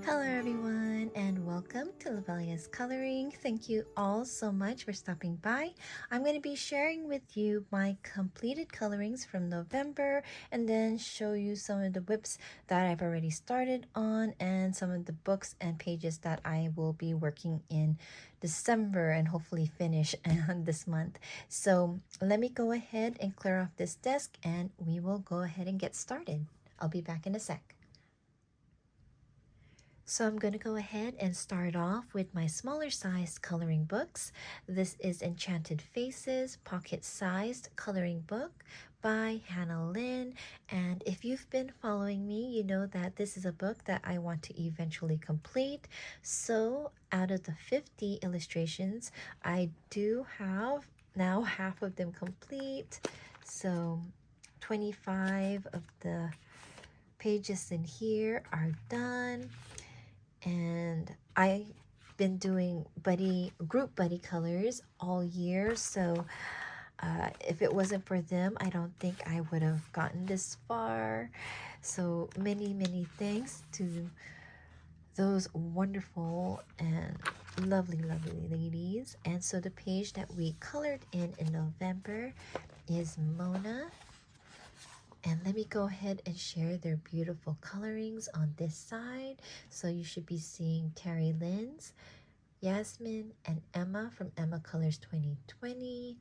Hello everyone and welcome to Lovella's Coloring. Thank you all so much for stopping by. I'm going to be sharing with you my completed colorings from November and then show you some of the whips that I've already started on and some of the books and pages that I will be working in December and hopefully finish this month. So let me go ahead and clear off this desk and we will go ahead and get started. I'll be back in a sec. So I'm going to go ahead and start off with my smaller sized coloring books. This is Enchanted Faces pocket sized coloring book by Hannah Lynn. And if you've been following me, you know that this is a book that I want to eventually complete. So out of the 50 illustrations, I do have now half of them complete. So 25 of the pages in here are done. And I've been doing group buddy colors all year, so if it wasn't for them, I don't think I would have gotten this far. So many thanks to those wonderful and lovely ladies. And so the page that we colored in November is Mona. And let me go ahead and share their beautiful colorings on this side. So you should be seeing Terry Lynn's, Yasmin, and Emma from Emma Colors 2020.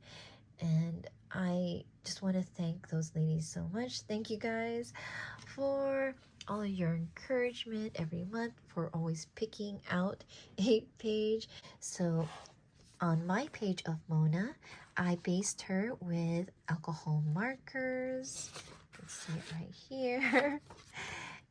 And I just want to thank those ladies so much. Thank you guys for all of your encouragement every month, for always picking out a page. So on my page of Mona, I based her with alcohol markers. You can see it right here.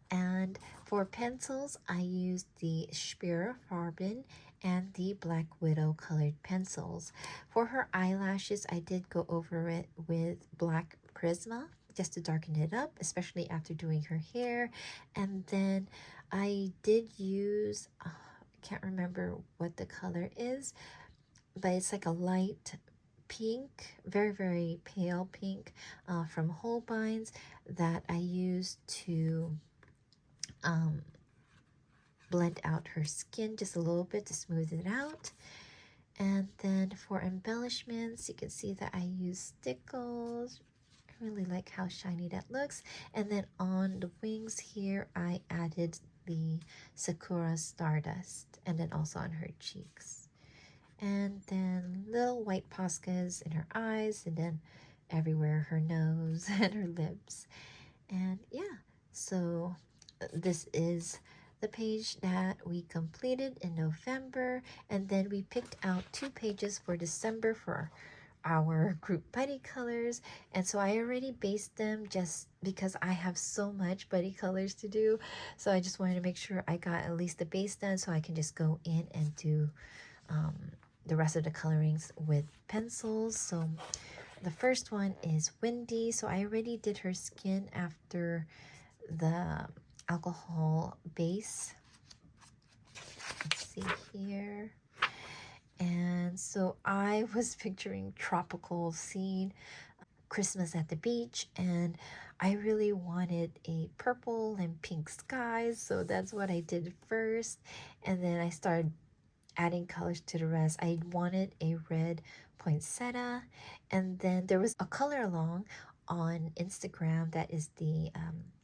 And for pencils, I used the Spear Farben and the Black Widow colored pencils. For her eyelashes, I did go over it with Black Prisma just to darken it up, especially after doing her hair. And then I did use, I can't remember what the color is, but it's like a light pink, very pale pink from Holbein's that I used to blend out her skin just a little bit to smooth it out. And then for embellishments, you can see that I use stickles. I really like how shiny that looks. And then on the wings here, I added the Sakura Stardust, and then also on her cheeks. And then little white Poscas in her eyes, and then everywhere her nose and her lips. And yeah, so this is the page that we completed in November, and then we picked out 2 pages for December for our group buddy colors. And so I already based them just because I have so much buddy colors to do, so I just wanted to make sure I got at least the base done so I can just go in and do the rest of the colorings with pencils. So the first one is Windy. So I already did her skin after the alcohol base. Let's see here. And so I was picturing tropical scene, Christmas at the beach, and I really wanted a purple and pink skies, so that's what I did first. And then I started adding colors to the rest. I wanted a red poinsettia, and then there was a color along on Instagram that is the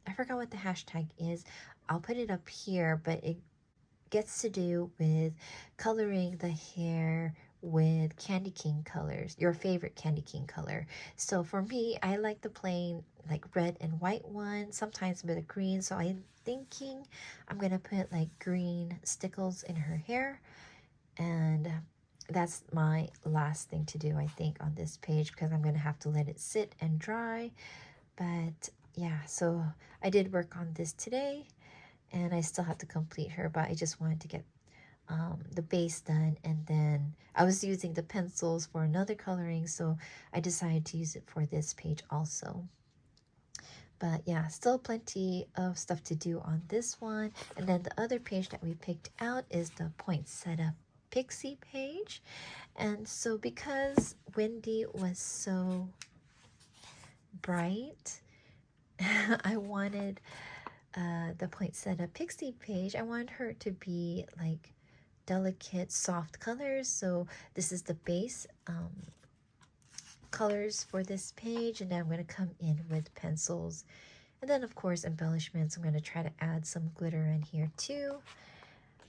I forgot what the hashtag is. I'll put it up here, but it gets to do with coloring the hair with candy cane colors, your favorite candy cane color. So for me, I like the plain like red and white one, sometimes a bit of green. So I'm thinking I'm gonna put like green stickles in her hair. And that's my last thing to do, I think, on this page, because I'm going to have to let it sit and dry. But yeah, so I did work on this today, and I still have to complete her, but I just wanted to get the base done. And then I was using the pencils for another coloring, so I decided to use it for this page also. But yeah, still plenty of stuff to do on this one. And then the other page that we picked out is the poinsettia pixie page. And so because Wendy was so bright, I wanted the poinsettia pixie page, I want her to be like delicate, soft colors. So this is the base colors for this page, and then I'm going to come in with pencils. And then, of course, embellishments. I'm going to try to add some glitter in here too.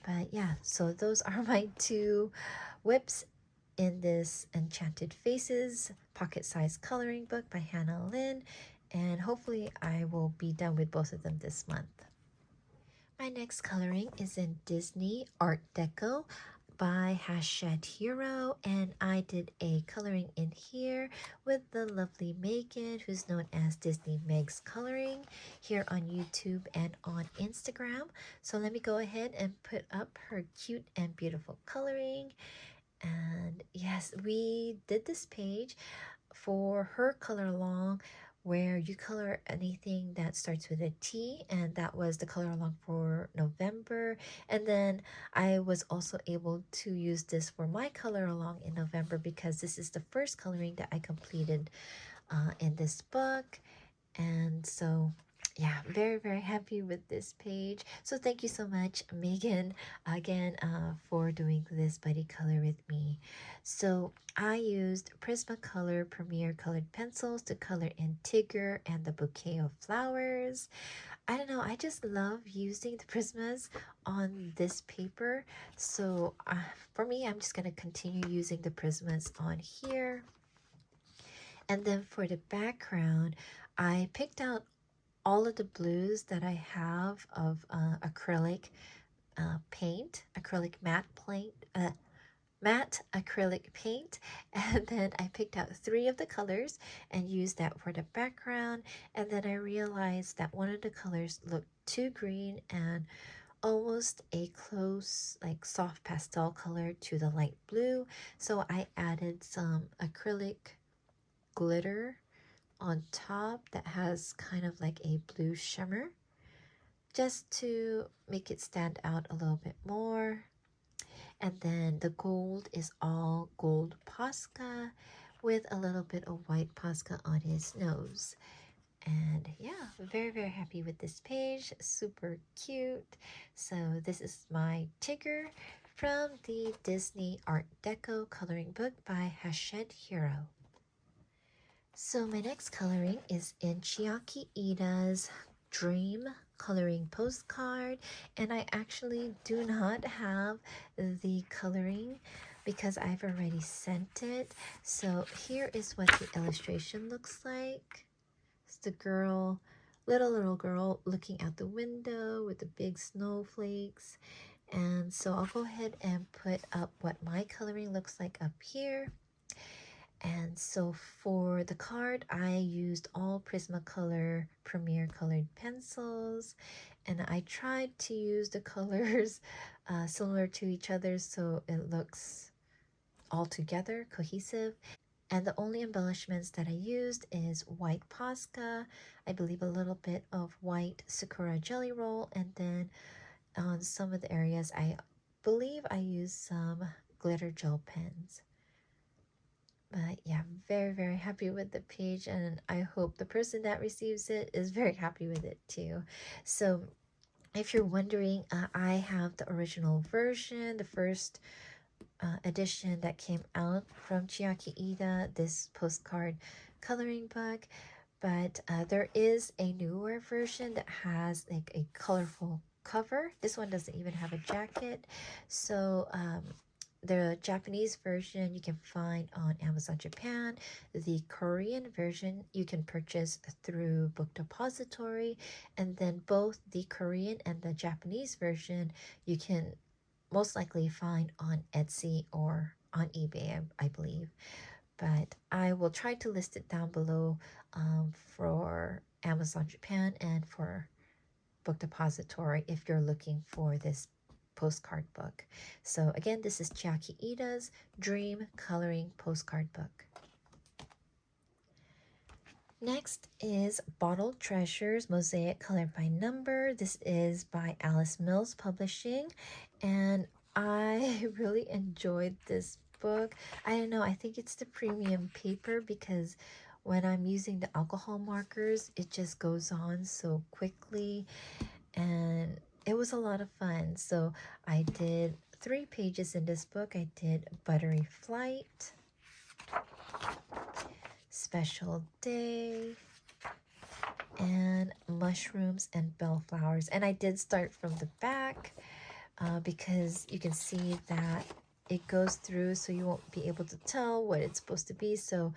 But yeah, so those are my two whips in this Enchanted Faces pocket-sized coloring book by Hannah Lynn. And hopefully I will be done with both of them this month. My next coloring is in Disney Art Deco by #Hero, and I did a coloring in here with the lovely Megan, who's known as Disney Meg's Coloring, here on YouTube and on Instagram. So let me go ahead and put up her cute and beautiful coloring. And yes, we did this page for her color along, where you color anything that starts with a T, and that was the color along for November. And then I was also able to use this for my color along in November, because this is the first coloring that I completed in this book. And so yeah, very, very happy with this page. So thank you so much, Megan, again, for doing this buddy color with me. So I used Prismacolor Premier Colored Pencils to color in Tigger and the Bouquet of Flowers. I don't know, I just love using the Prismas on this paper. So for me, I'm just going to continue using the Prismas on here. And then for the background, I picked out all of the blues that I have of acrylic paint, acrylic matte acrylic paint, and then I picked out 3 of the colors and used that for the background. And then I realized that one of the colors looked too green and almost a close, like soft pastel color to the light blue, so I added some acrylic glitter on top that has kind of like a blue shimmer, just to make it stand out a little bit more. And then the gold is all gold Posca with a little bit of white Posca on his nose. And yeah, very, very happy with this page. Super cute. So this is my Tigger from the Disney Art Deco coloring book by #Hero. So my next coloring is in Chiaki Ida's Dream Coloring Postcard, and I actually do not have the coloring because I've already sent it. So here is what the illustration looks like. It's the girl, little girl looking out the window with the big snowflakes. And so I'll go ahead and put up what my coloring looks like up here. And so for the card, I used all Prismacolor Premier colored pencils, and I tried to use the colors similar to each other so it looks all together, cohesive. And the only embellishments that I used is white Posca, I believe a little bit of white Sakura Jelly Roll, and then on some of the areas I believe I used some glitter gel pens. But yeah, very, very happy with the page, and I hope the person that receives it is very happy with it too. So if you're wondering, I have the original version, the first edition that came out from Chiaki Ida, this postcard coloring book. But there is a newer version that has like a colorful cover. This one doesn't even have a jacket. So the Japanese version you can find on Amazon Japan. The Korean version you can purchase through Book Depository. And then both the Korean and the Japanese version you can most likely find on Etsy or on eBay, I believe. But I will try to list it down below for Amazon Japan and for Book Depository if you're looking for this postcard book. So again, this is Chiaki Ida's Dream Coloring Postcard Book. Next is Bottled Treasures Mosaic Colored by Number. This is by Alice Mills Publishing, and I really enjoyed this book. I don't know, I think it's the premium paper because when I'm using the alcohol markers, it just goes on so quickly. was a lot of fun. So I did 3 pages in this book. I did Buttery Flight, Special Day, and Mushrooms and Bellflowers. And I did start from the back because you can see that it goes through, so you won't be able to tell what it's supposed to be. So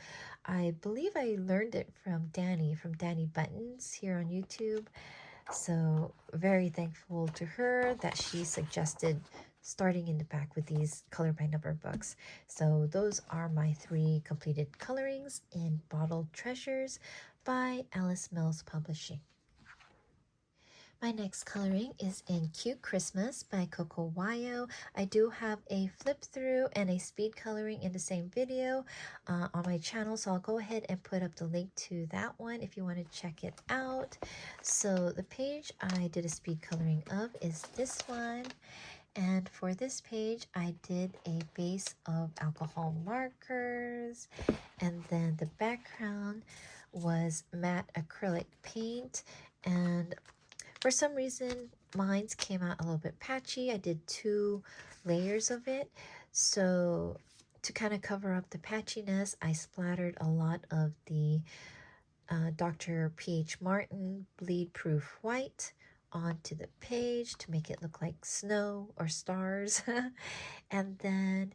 I believe I learned it from Danny Buttons here on YouTube. So very thankful to her that she suggested starting in the back with these color by number books. So those are my 3 completed colorings in Bottled Treasures by Alice Mills Publishing. My next coloring is in Cute Christmas by Coco Wayo. I do have a flip through and a speed coloring in the same video on my channel, so I'll go ahead and put up the link to that one if you want to check it out. So the page I did a speed coloring of is this one. And for this page, I did a base of alcohol markers, and then the background was matte acrylic paint. And for some reason, mine came out a little bit patchy. I did 2 layers of it. So to kind of cover up the patchiness, I splattered a lot of the Dr. P.H. Martin Bleed Proof White onto the page to make it look like snow or stars. And then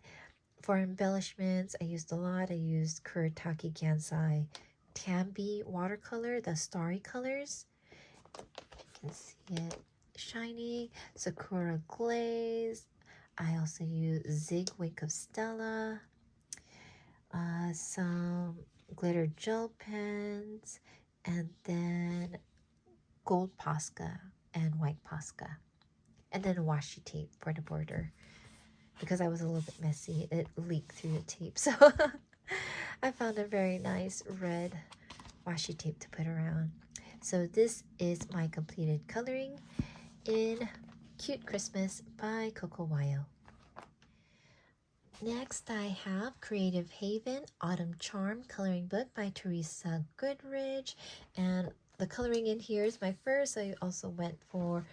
for embellishments, I used a lot. I used Kuretake Gansai Tambi watercolor, the starry colors. You can see it shiny. Sakura Glaze. I also use Zig Wink of Stella. Some glitter gel pens. And then gold Posca and white Posca. And then washi tape for the border. Because I was a little bit messy, it leaked through the tape. So I found a very nice red washi tape to put around. So this is my completed coloring in Cute Christmas by Coco Wayo. Next I have Creative Haven Autumn Charm coloring book by Teresa Goodridge, and the coloring in here is my first. I also went for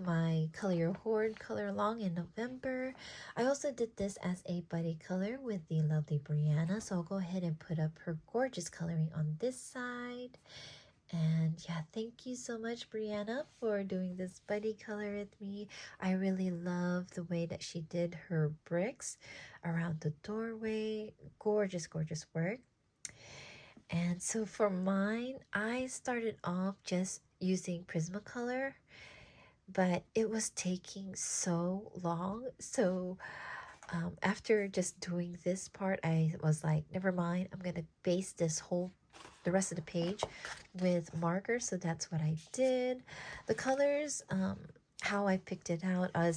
my Color Your Hoard color along in November. I also did this as a buddy color with the lovely Brianna, so I'll go ahead and put up her gorgeous coloring on this side. And yeah, thank you so much, Brianna, for doing this buddy color with me. I really love the way that she did her bricks around the doorway. Gorgeous, gorgeous work. And so for mine, I started off just using Prismacolor, but it was taking so long. So after just doing this part, I was like, never mind, I'm going to base the rest of the page with markers. So that's what I did. The colors, how I picked it out, I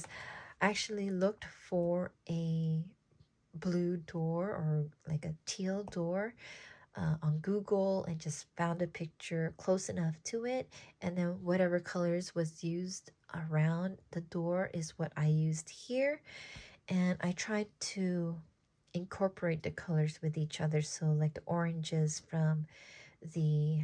actually looked for a blue door or like a teal door on Google and just found a picture close enough to it, and then whatever colors was used around the door is what I used here. And I tried to incorporate the colors with each other, so like the oranges from the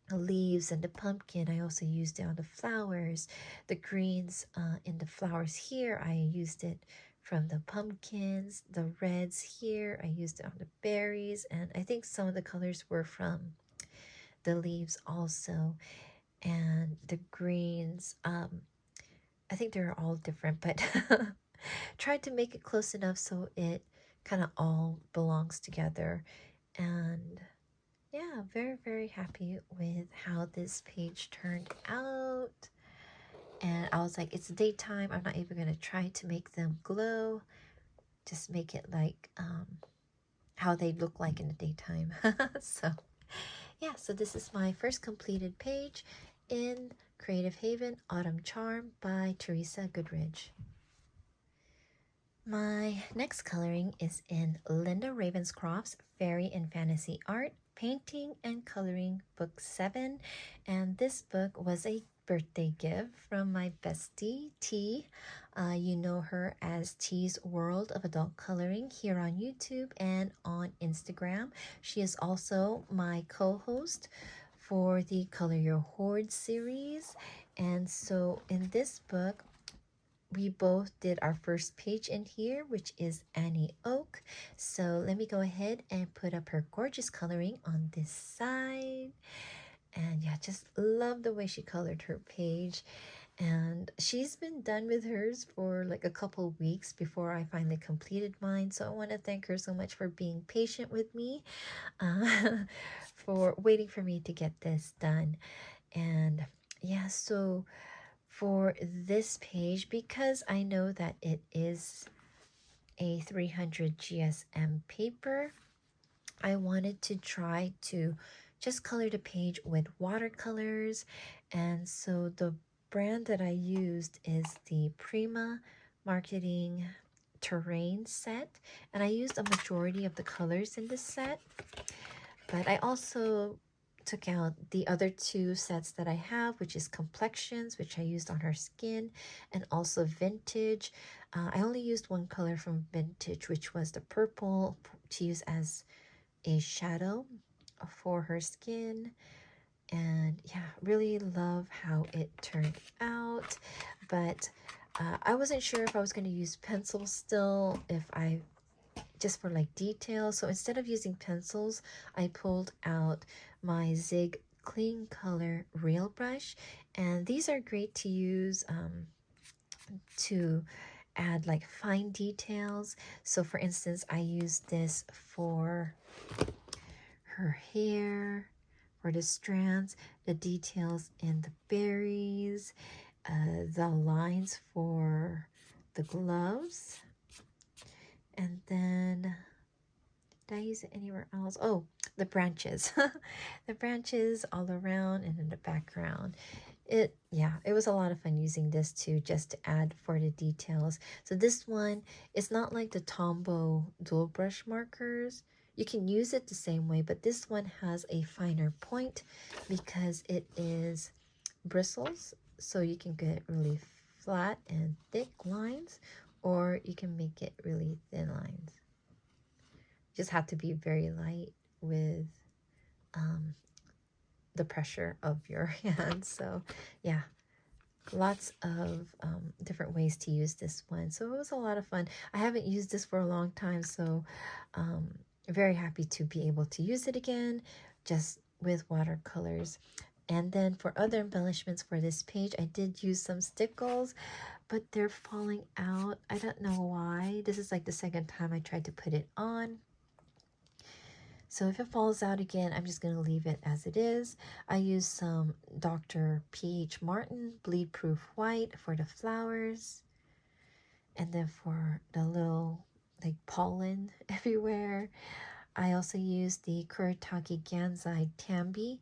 leaves and the pumpkin, I also used it on the flowers. The greens in the flowers here, I used it from the pumpkins. The reds here, I used it on the berries. And I think some of the colors were from the leaves also. And the greens, I think they're all different, but tried to make it close enough so it kind of all belongs together. And yeah, very, very happy with how this page turned out. And I was like, it's daytime. I'm not even going to try to make them glow. Just make it like how they look like in the daytime. So yeah, so this is my first completed page in Creative Haven Autumn Charm by Teresa Goodridge. My next coloring is in Linda Ravenscrofts Fairy and Fantasy Art Painting and Coloring Book 7, and this book was a birthday gift from my bestie T. You know her as T's World of Adult Coloring here on YouTube and on Instagram. She is also my co-host for the Color Your Hoard series, And so in this book, we both did our first page in here, which is Annie Oak. So let me go ahead and put up her gorgeous coloring on this side. And yeah, just love the way she colored her page. And she's been done with hers for like a couple weeks before I finally completed mine. So I want to thank her so much for being patient with me, for waiting for me to get this done. And yeah, so for this page, because I know that it is a 300 GSM paper, I wanted to try to just color the page with watercolors. And so the brand that I used is the Prima Marketing Terrain set. And I used a majority of the colors in this set. But I also took out the other two sets that I have, which is Complexions, which I used on her skin, and also Vintage. I only used one color from Vintage, which was the purple, to use as a shadow for her skin. And yeah, really love how it turned out. But I wasn't sure if I was going to use pencils still, if I just for like details. So instead of using pencils, I pulled out my Zig Clean Color Real Brush. And these are great to use to add like fine details. So for instance, I used this for her hair, for the strands, the details in the berries, the lines for the gloves. And then, did I use it anywhere else? Oh, the branches. The branches all around and in the background. It was a lot of fun using this too, just to add for the details. So this one, it's not like the Tombow dual brush markers. You can use it the same way, but this one has a finer point because it is bristles. So you can get really flat and thick lines, or you can make it really thin lines. You just have to be very light with the pressure of your hand. So yeah, lots of different ways to use this one. So it was a lot of fun. I haven't used this for a long time, so very happy to be able to use it again, just with watercolors. And then for other embellishments for this page, I did use some stickles, but they're falling out. I don't know why. This is like the second time I tried to put it on. So if it falls out again, I'm just going to leave it as it is. I used some Dr. P.H. Martin Bleed Proof White for the flowers. And then for the little like pollen everywhere, I also used the Kuretake Gansai Tambi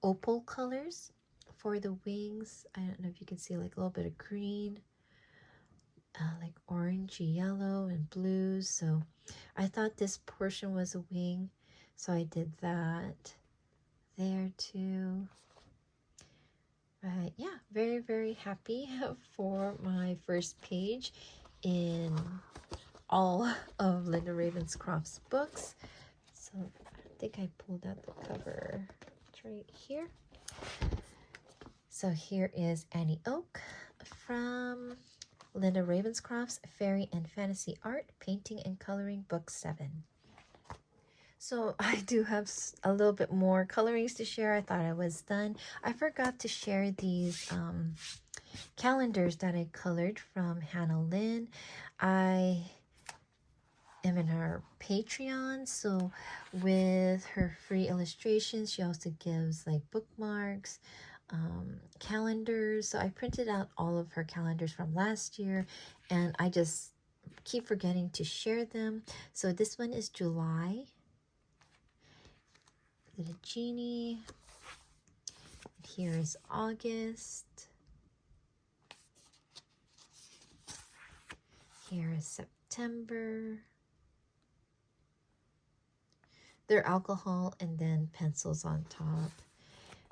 Opal colors for the wings. I don't know if you can see like a little bit of green, like orangey yellow and blues. So I thought this portion was a wing, so I did that there too. But yeah, very, very happy for my first page in all of Linda Ravenscroft's books. So I think I pulled out the cover. It's right here. So here is Annie Oak from Linda Ravenscroft's Fairy and Fantasy Art, Painting and Coloring, Book 7. So I do have a little bit more colorings to share. I thought I was done. I forgot to share these calendars that I colored from Hannah Lynn. I am in her Patreon, so with her free illustrations, she also gives like bookmarks, calendars. So I printed out all of her calendars from last year, and I just keep forgetting to share them. So this one is July. Little genie. Here is August. Here is September. They're alcohol and then pencils on top.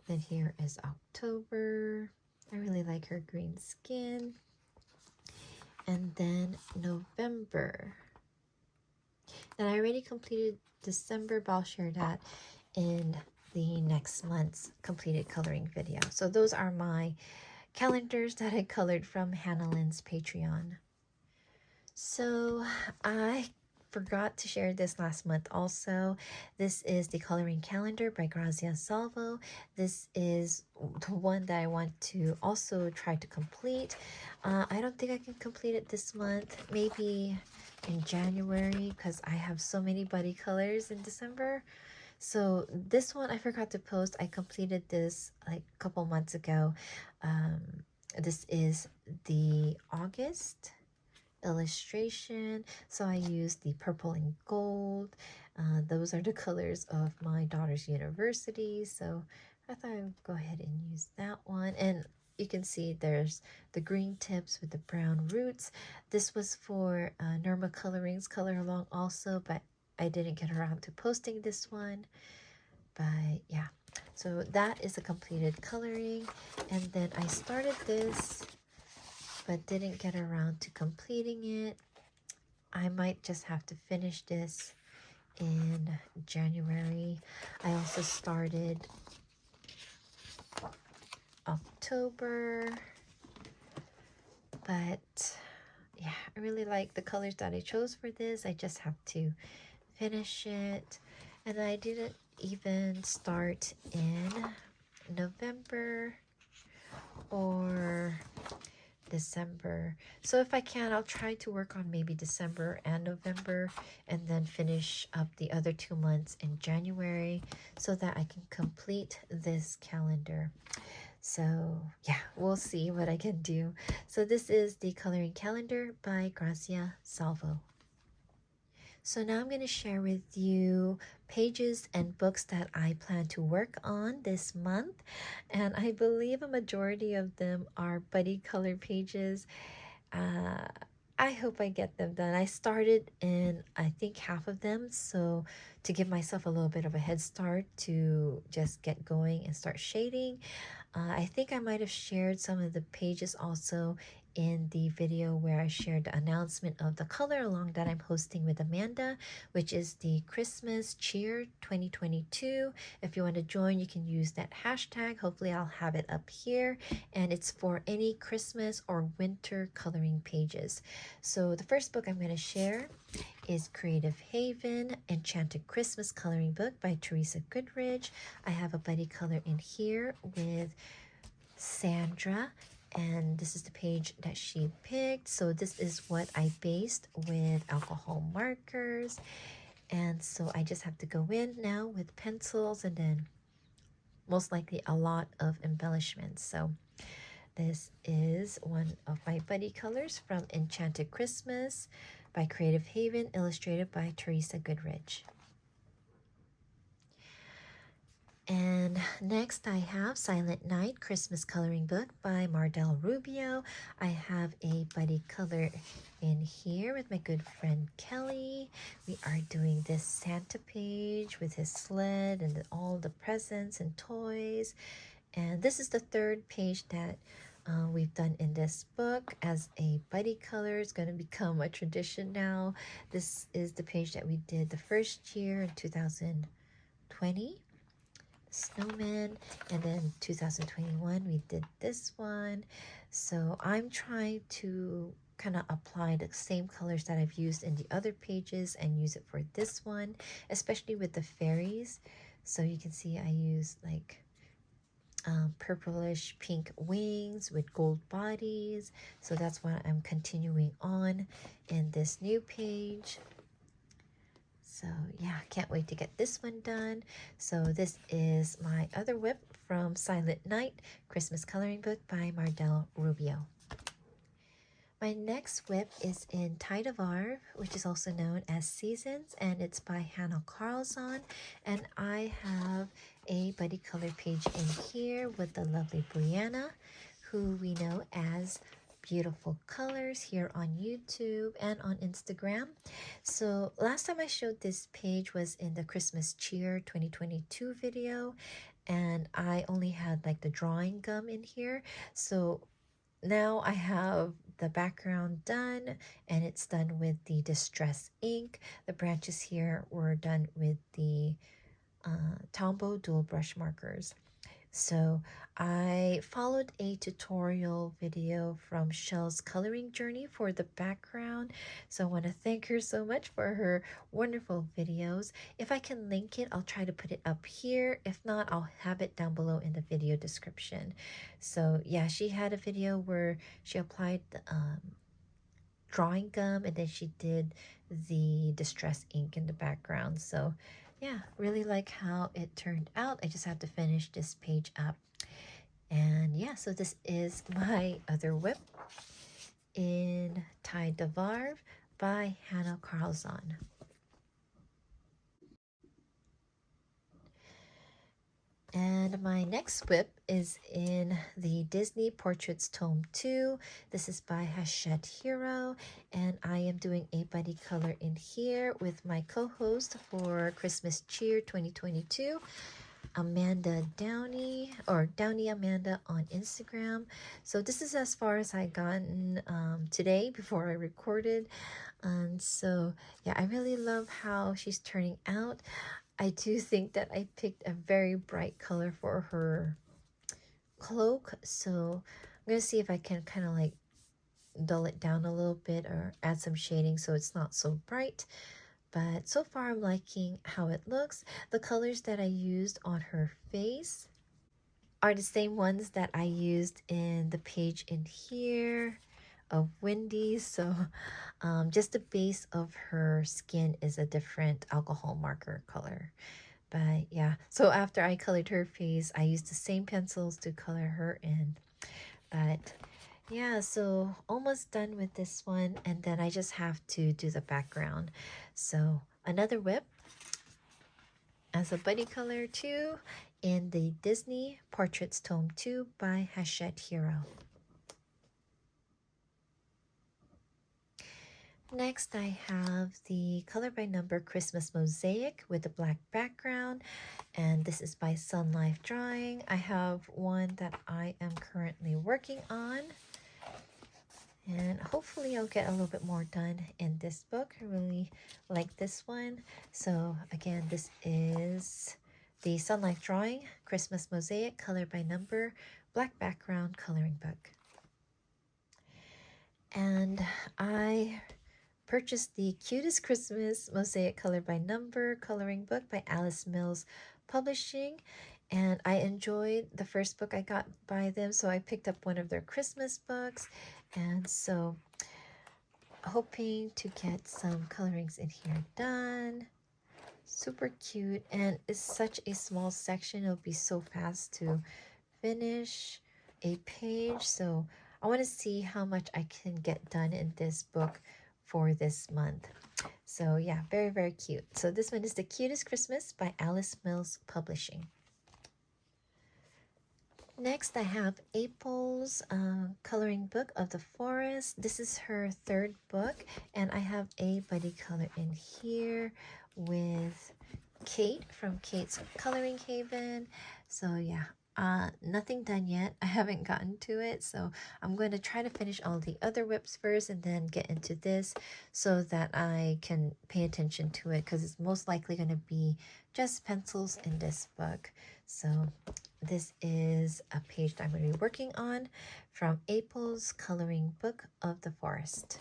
Then here is October. I really like her green skin. And then November. Then I already completed December, but I'll share that in the next month's completed coloring video. So those are my calendars that I colored from Hannah Lynn's Patreon. So I forgot to share this last month also. This is the coloring calendar by Gracia Salvo. This is the one that I want to also try to complete. I don't think I can complete it this month. Maybe in January, because I have so many buddy colors in December. So this one I forgot to post. I completed this like a couple months ago. This is the August illustration. So I used the purple and gold. Those are the colors of my daughter's university. So I thought I would go ahead and use that one. And you can see there's the green tips with the brown roots. This was for Norma Coloring's Color Along also, but I didn't get around to posting this one. But yeah, so that is a completed coloring. And then I started this but didn't get around to completing it. I might just have to finish this in January. I also started October, but yeah, I really like the colors that I chose for this. I just have to finish it. And I didn't even start in November or December. So if I can, I'll try to work on maybe December and November and then finish up the other 2 months in January so that I can complete this calendar. So yeah, we'll see what I can do. So this is the coloring calendar by Gracia Salvo. So now I'm going to share with you pages and books that I plan to work on this month. And I believe a majority of them are buddy color pages. I hope I get them done. I started in, I think, half of them. So to give myself a little bit of a head start to just get going and start shading. I think I might have shared some of the pages also in the video where I shared the announcement of the color along that I'm hosting with Amanda, which is the Christmas Cheer 2022. If you want to join, you can use that hashtag. Hopefully I'll have it up here, and it's for any Christmas or winter coloring pages. So the first book I'm going to share is Creative Haven, Enchanted Christmas coloring book by Teresa Goodridge. I have a buddy color in here with Sandra, and this is the page that she picked. So this is what I based with alcohol markers, and so I just have to go in now with pencils and then most likely a lot of embellishments. So this is one of my buddy colors from Enchanted Christmas by Creative Haven, illustrated by Teresa Goodridge. And next I have Silent Night Christmas Coloring Book by Mardell Rubio. I have a buddy color in here with my good friend Kelly. We are doing this Santa page with his sled and all the presents and toys. And this is the third page that we've done in this book as a buddy color. It's going to become a tradition now. This is the page that we did the first year in 2020. Snowman, and then 2021 we did this one. So I'm trying to kind of apply the same colors that I've used in the other pages and use it for this one, especially with the fairies. So you can see I use like purplish pink wings with gold bodies. So that's what I'm continuing on in this new page. So yeah, can't wait to get this one done. So this is my other whip from Silent Night Christmas Coloring Book by Mardell Rubio. My next whip is in Tide of Arv, which is also known as Seasons, and it's by Hannah Carlson. And I have a buddy color page in here with the lovely Brianna, who we know as Beautiful Colors here on YouTube and on Instagram. So last time I showed this page was in the Christmas Cheer 2022 video, and I only had like the drawing gum in here. So now I have the background done, and it's done with the Distress ink. The branches here were done with the Tombow dual brush markers. So I followed a tutorial video from Shell's coloring journey for the background. So I want to thank her so much for her wonderful videos. If I can link it, I'll try to put it up here. If not, I'll have it down below in the video description. So yeah, she had a video where she applied drawing gum and then she did the distress ink in the background. So yeah, really like how it turned out. I just have to finish this page up. And yeah, so this is my other whip in Ty de Varve by Hannah Carlson. And my next whip is in the Disney Portraits Tome 2. This is by Hachette Hero, and I am doing a buddy color in here with my co-host for Christmas Cheer 2022, Amanda Downey, or Downey Amanda on Instagram. So this is as far as I gotten today before I recorded. And so yeah, I really love how she's turning out. I do think that I picked a very bright color for her cloak, so I'm gonna see if I can kind of like dull it down a little bit or add some shading so it's not so bright. But so far I'm liking how it looks. The colors that I used on her face are the same ones that I used in the page in here of Wendy. So just the base of her skin is a different alcohol marker color. But yeah, so after I colored her face, I used the same pencils to color her in. But yeah, so almost done with this one, and then I just have to do the background. So another whip as a buddy color too in the Disney Portraits Tome 2 by Hachette Hero. Next, I have the Color by Number Christmas Mosaic with a black background, and this is by Sun Life Drawing. I have one that I am currently working on, and hopefully I'll get a little bit more done in this book. I really like this one. So again, this is the Sun Life Drawing Christmas Mosaic Color by Number black background coloring book. And I purchased the Cutest Christmas Mosaic Color by Number coloring book by Alice Mills Publishing, and I enjoyed the first book I got by them, so I picked up one of their Christmas books, and so hoping to get some colorings in here done. Super cute, and it's such a small section. It'll be so fast to finish a page, so I want to see how much I can get done in this book for this month. So yeah, very, very cute. So this one is The Cutest Christmas by Alice Mills Publishing. Next, I have April's coloring book of the forest. This is her third book, and I have a buddy color in here with Kate from Kate's Coloring Haven. So yeah, nothing done yet. I haven't gotten to it, so I'm going to try to finish all the other whips first and then get into this so that I can pay attention to it, because it's most likely going to be just pencils in this book. So this is a page that I'm going to be working on from April's Coloring Book of the Forest.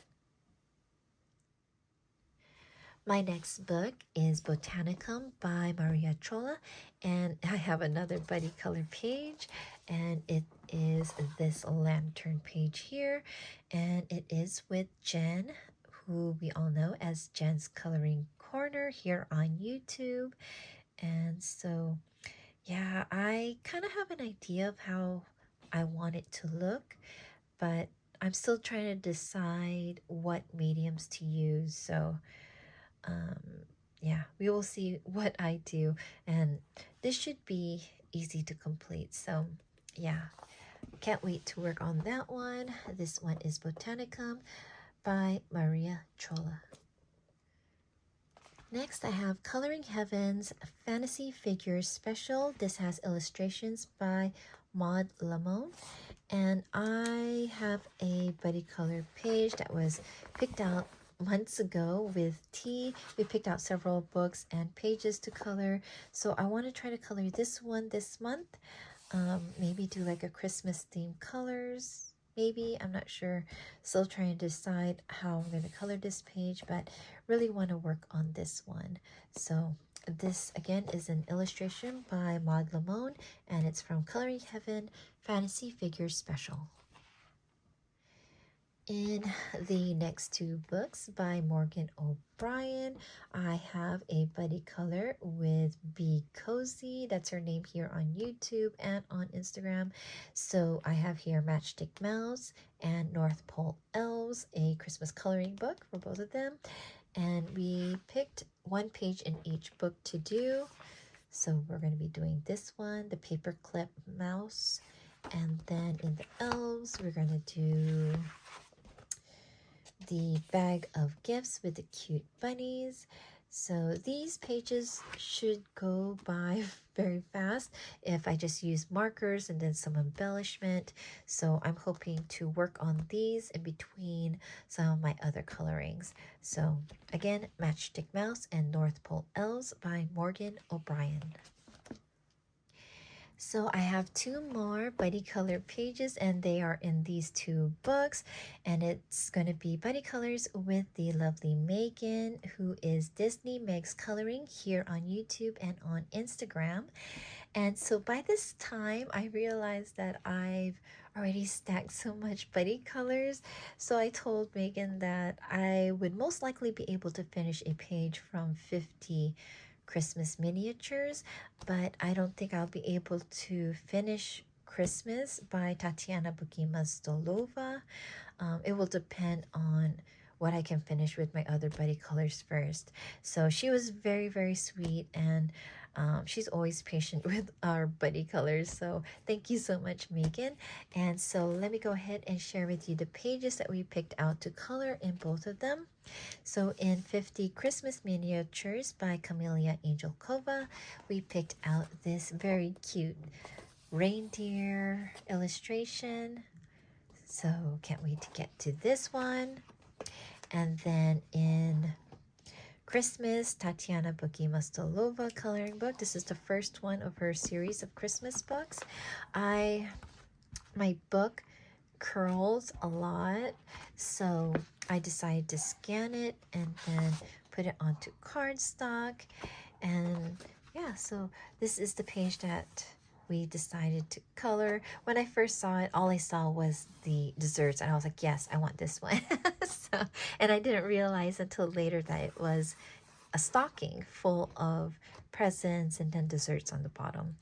My next book is Botanicum by Maria Chola, and I have another buddy color page, and it is this lantern page here, and it is with Jen, who we all know as Jen's Coloring Corner here on YouTube. And so yeah, I kind of have an idea of how I want it to look, but I'm still trying to decide what mediums to use. So yeah, we will see what I do, and this should be easy to complete. So yeah, can't wait to work on that one. This one is Botanicum by Maria Chola. Next, I have Coloring Heaven's Fantasy Figures Special. This has illustrations by Maud Lamoine, and I have a buddy color page that was picked out months ago with T. We picked out several books and pages to color, so I want to try to color this one this month. maybe do like a Christmas themed colors. Maybe, I'm not sure. Still trying to decide how I'm going to color this page, but really want to work on this one. So this again is an illustration by Maud Lamoine, and it's from Coloring Heaven Fantasy Figures Special. In the next two books by Morgan O'Brien, I have a buddy color with Be Cozy. That's her name here on YouTube and on Instagram. So I have here Matchstick Mouse and North Pole Elves, a Christmas coloring book for both of them. And we picked one page in each book to do. So we're going to be doing this one, the Paperclip Mouse. And then in the Elves, we're going to do the bag of gifts with the cute bunnies. So these pages should go by very fast if I just use markers and then some embellishment. So I'm hoping to work on these in between some of my other colorings. So again, Matchstick Mouse and North Pole Elves by Morgan O'Brien. So I have two more buddy color pages, and they are in these two books, and it's going to be buddy colors with the lovely Megan, who is Disney Meg's Coloring here on YouTube and on Instagram. And so by this time I realized that I've already stacked so much buddy colors, so I told Megan that I would most likely be able to finish a page from 50 Christmas miniatures, but I don't think I'll be able to finish Christmas by Tatiana Bukima-Stolova. It will depend on what I can finish with my other buddy colors first. So she was very, very sweet, and she's always patient with our buddy colors. So thank you so much, Megan. And so let me go ahead and share with you the pages that we picked out to color in both of them. So in 50 Christmas Miniatures by Camelia Angelkova, we picked out this very cute reindeer illustration. So can't wait to get to this one. And then in Christmas, Tatiana Bukima-Stolova coloring book. This is the first one of her series of Christmas books. My book curls a lot, so I decided to scan it and then put it onto cardstock. And yeah, so this is the page that we decided to color. When I first saw it, all I saw was the desserts, and I was like, yes, I want this one. And I didn't realize until later that it was a stocking full of presents and then desserts on the bottom.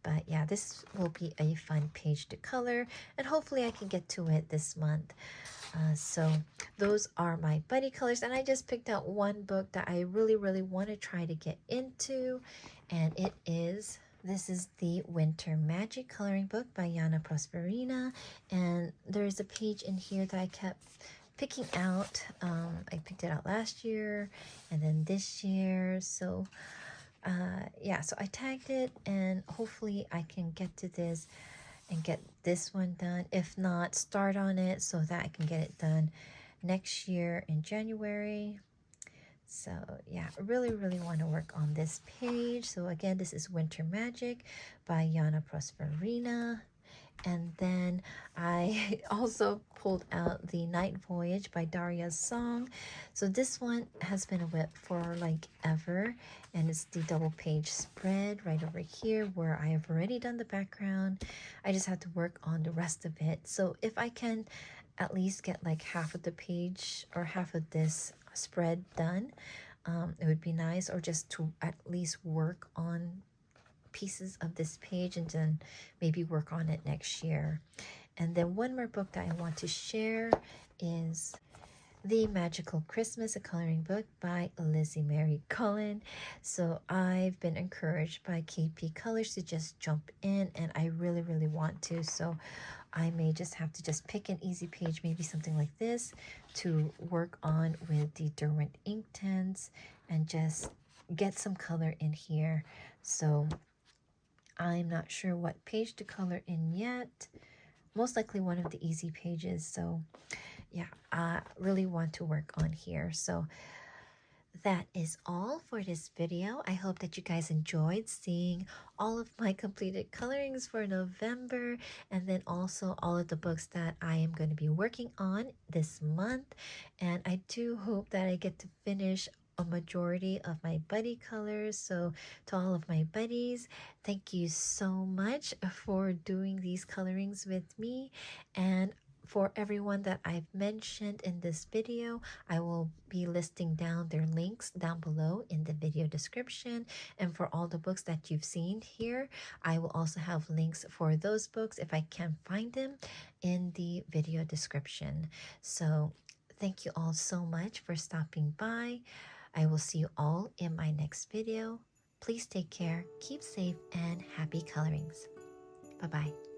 But yeah, this will be a fun page to color, and hopefully I can get to it this month. So those are my buddy colors, and I just picked out one book that I really, really want to try to get into, and this is the Winter Magic coloring book by Yana Prosperina, and there's a page in here that I kept picking out. I picked it out last year and then this year, so yeah, so I tagged it, and hopefully I can get to this and get this one done. If not, start on it so that I can get it done next year in January. So yeah, I really, really want to work on this page. So again, this is Winter Magic by Yana Prosperina. And then I also pulled out the Night Voyage by Daria Song. So this one has been a whip for like ever, and it's the double page spread right over here where I have already done the background. I just have to work on the rest of it. So if I can at least get like half of the page or half of this spread done, it would be nice, or just to at least work on pieces of this page and then maybe work on it next year. And then one more book that I want to share is The Magical Christmas, a coloring book by Lizzie Mary Cullen. So I've been encouraged by KP Colors to just jump in, and I really, really want to. So I may just have to just pick an easy page, maybe something like this, to work on with the Derwent ink tints and just get some color in here. So I'm not sure what page to color in yet. Most likely one of the easy pages. So yeah, I really want to work on here. So that is all for this video. I hope that you guys enjoyed seeing all of my completed colorings for November, and then also all of the books that I am going to be working on this month. And I do hope that I get to finish a majority of my buddy colors. So to all of my buddies, thank you so much for doing these colorings with me. And for everyone that I've mentioned in this video, I will be listing down their links down below in the video description. And for all the books that you've seen here, I will also have links for those books if I can find them in the video description. So thank you all so much for stopping by. I will see you all in my next video. Please take care, keep safe, and happy colorings. Bye-bye.